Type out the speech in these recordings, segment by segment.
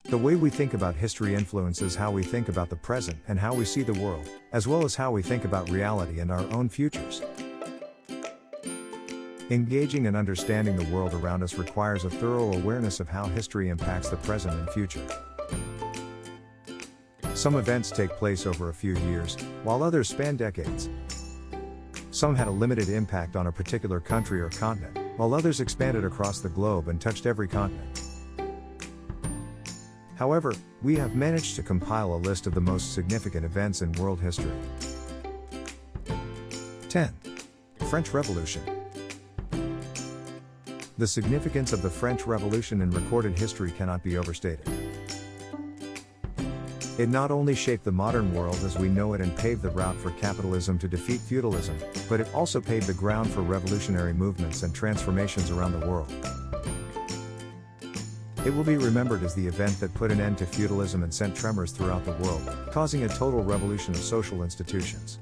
The way we think about history influences how we think about the present and how we see the world, as well as how we think about reality and our own futures. Engaging and understanding the world around us requires a thorough awareness of how history impacts the present and future. Some events take place over a few years, while others span decades. Some had a limited impact on a particular country or continent, while others expanded across the globe and touched every continent. However, we have managed to compile a list of the most significant events in world history. 10. French Revolution. The significance of the French Revolution in recorded history cannot be overstated. It not only shaped the modern world as we know it and paved the route for capitalism to defeat feudalism, but it also paved the ground for revolutionary movements and transformations around the world. It will be remembered as the event that put an end to feudalism and sent tremors throughout the world, causing a total revolution of social institutions.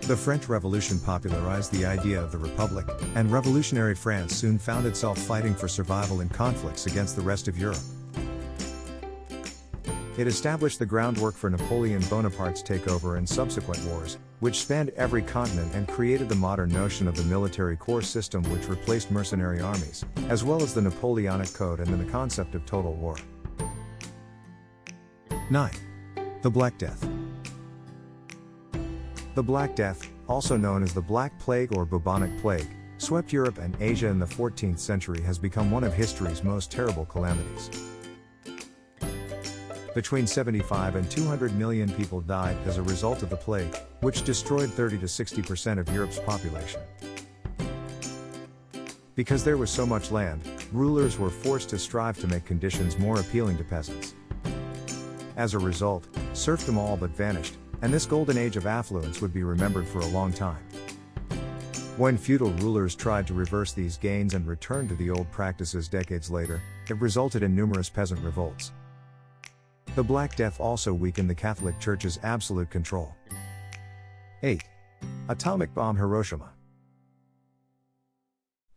The French Revolution popularized the idea of the Republic, and revolutionary France soon found itself fighting for survival in conflicts against the rest of Europe. It established the groundwork for Napoleon Bonaparte's takeover and subsequent wars, which spanned every continent and created the modern notion of the military corps system, which replaced mercenary armies, as well as the Napoleonic Code and then the concept of total war. 9. The Black Death. The Black Death, also known as the Black Plague or bubonic plague, swept Europe and Asia in the 14th century, has become one of history's most terrible calamities. Between 75 and 200 million people died as a result of the plague, which destroyed 30 to 60% of Europe's population. Because there was so much land, rulers were forced to strive to make conditions more appealing to peasants. As a result, serfdom all but vanished, and this golden age of affluence would be remembered for a long time. When feudal rulers tried to reverse these gains and return to the old practices decades later, it resulted in numerous peasant revolts. The Black Death also weakened the Catholic Church's absolute control. 8. Atomic bomb Hiroshima.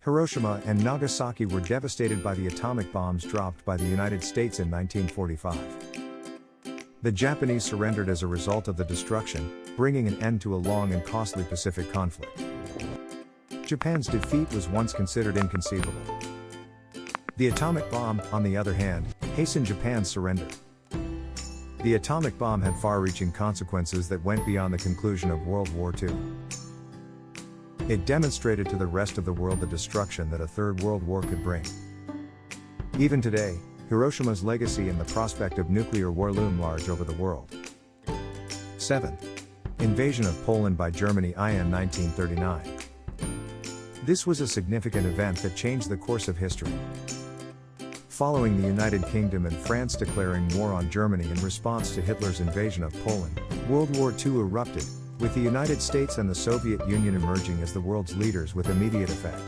Hiroshima and Nagasaki were devastated by the atomic bombs dropped by the United States in 1945. The Japanese surrendered as a result of the destruction, bringing an end to a long and costly Pacific conflict. Japan's defeat was once considered inconceivable. The atomic bomb, on the other hand, hastened Japan's surrender. The atomic bomb had far-reaching consequences that went beyond the conclusion of World War II. It demonstrated to the rest of the world the destruction that a Third World War could bring. Even today, Hiroshima's legacy and the prospect of nuclear war loom large over the world. 7. Invasion of Poland by Germany in 1939. This was a significant event that changed the course of history. Following the United Kingdom and France declaring war on Germany in response to Hitler's invasion of Poland, World War II erupted, with the United States and the Soviet Union emerging as the world's leaders with immediate effect.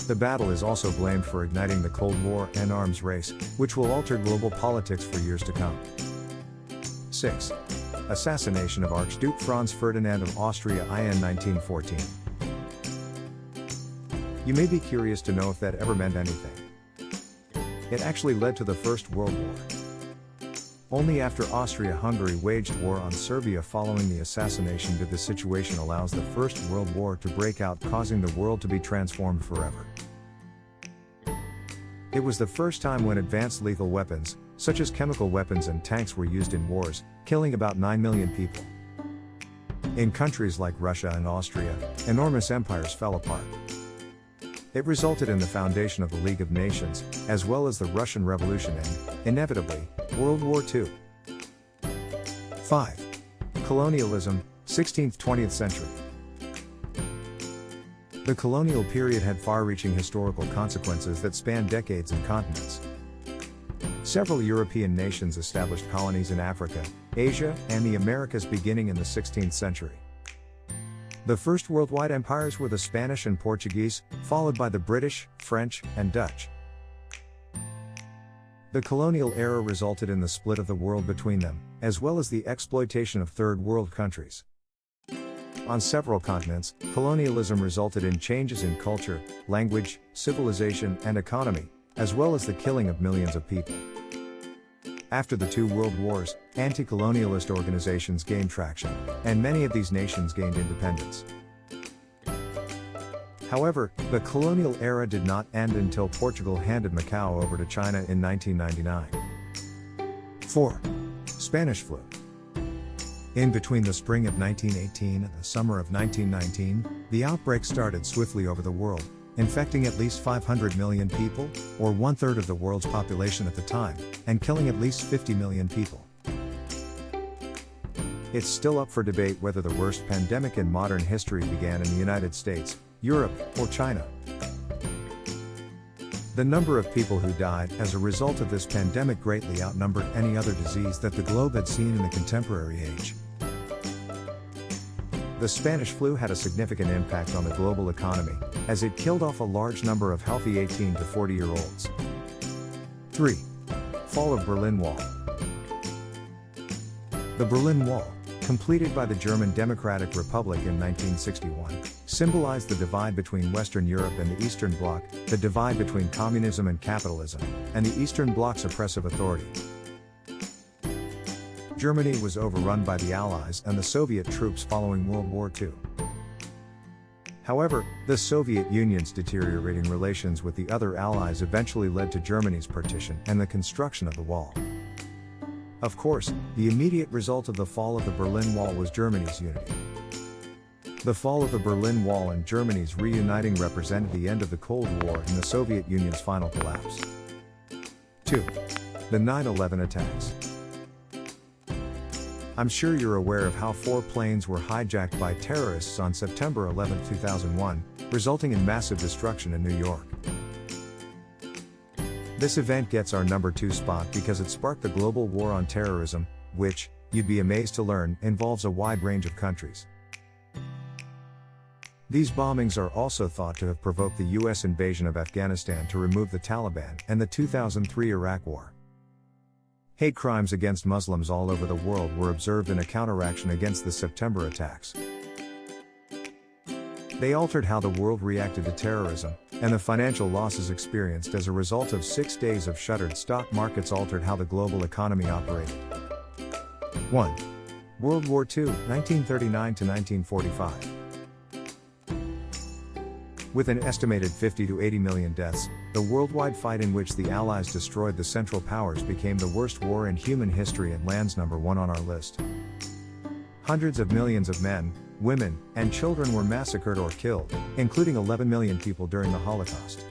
The battle is also blamed for igniting the Cold War and arms race, which will alter global politics for years to come. 6. Assassination of Archduke Franz Ferdinand of Austria in 1914. You may be curious to know if that ever meant anything. It actually led to the First World War. Only after Austria-Hungary waged war on Serbia following the assassination did the situation allow the First World War to break out, causing the world to be transformed forever. It was the first time when advanced lethal weapons, such as chemical weapons and tanks, were used in wars, killing about 9 million people. In countries like Russia and Austria, enormous empires fell apart. It resulted in the foundation of the League of Nations, as well as the Russian Revolution and, inevitably, World War II. 5. Colonialism, 16th-20th century. The colonial period had far-reaching historical consequences that spanned decades and continents. Several European nations established colonies in Africa, Asia, and the Americas beginning in the 16th century. The first worldwide empires were the Spanish and Portuguese, followed by the British, French, and Dutch. The colonial era resulted in the split of the world between them, as well as the exploitation of third world countries. On several continents, colonialism resulted in changes in culture, language, civilization, and economy, as well as the killing of millions of people. After the two world wars, anti-colonialist organizations gained traction, and many of these nations gained independence. However, the colonial era did not end until Portugal handed Macau over to China in 1999. 4. Spanish flu. In between the spring of 1918 and the summer of 1919, the outbreak started swiftly over the world, infecting at least 500 million people, or one-third of the world's population at the time, and killing at least 50 million people. It's still up for debate whether the worst pandemic in modern history began in the United States, Europe, or China. The number of people who died as a result of this pandemic greatly outnumbered any other disease that the globe had seen in the contemporary age. The Spanish flu had a significant impact on the global economy, as it killed off a large number of healthy 18 to 40-year-olds. 3. Fall of Berlin Wall. The Berlin Wall, completed by the German Democratic Republic in 1961, symbolized the divide between Western Europe and the Eastern Bloc, the divide between communism and capitalism, and the Eastern Bloc's oppressive authority. Germany was overrun by the Allies and the Soviet troops following World War II. However, the Soviet Union's deteriorating relations with the other Allies eventually led to Germany's partition and the construction of the wall. Of course, the immediate result of the fall of the Berlin Wall was Germany's unity. The fall of the Berlin Wall and Germany's reuniting represented the end of the Cold War and the Soviet Union's final collapse. 2. The 9/11 attacks. I'm sure you're aware of how 4 planes were hijacked by terrorists on September 11, 2001, resulting in massive destruction in New York. This event gets our number 2 spot because it sparked the global war on terrorism, which, you'd be amazed to learn, involves a wide range of countries. These bombings are also thought to have provoked the US invasion of Afghanistan to remove the Taliban and the 2003 Iraq War. Hate crimes against Muslims all over the world were observed in a counteraction against the September attacks. They altered how the world reacted to terrorism, and the financial losses experienced as a result of 6 days of shuttered stock markets altered how the global economy operated. 1. World War II, 1939 to 1945. With an estimated 50 to 80 million deaths, the worldwide fight in which the Allies destroyed the Central Powers became the worst war in human history and lands number 1 on our list. Hundreds of millions of men, women, and children were massacred or killed, including 11 million people during the Holocaust.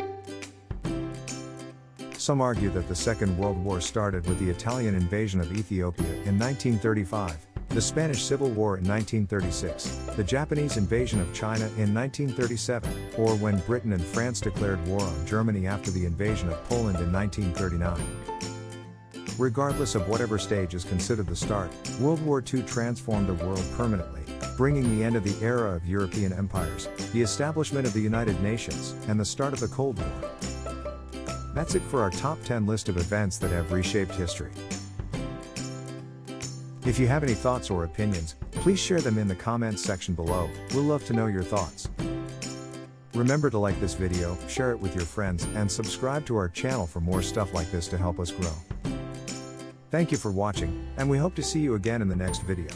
Some argue that the Second World War started with the Italian invasion of Ethiopia in 1935, the Spanish Civil War in 1936, the Japanese invasion of China in 1937, or when Britain and France declared war on Germany after the invasion of Poland in 1939. Regardless of whatever stage is considered the start, World War II transformed the world permanently, bringing the end of the era of European empires, the establishment of the United Nations, and the start of the Cold War. That's it for our top 10 list of events that have reshaped history. If you have any thoughts or opinions, please share them in the comments section below. We'll love to know your thoughts. Remember to like this video, share it with your friends, and subscribe to our channel for more stuff like this to help us grow. Thank you for watching, and we hope to see you again in the next video.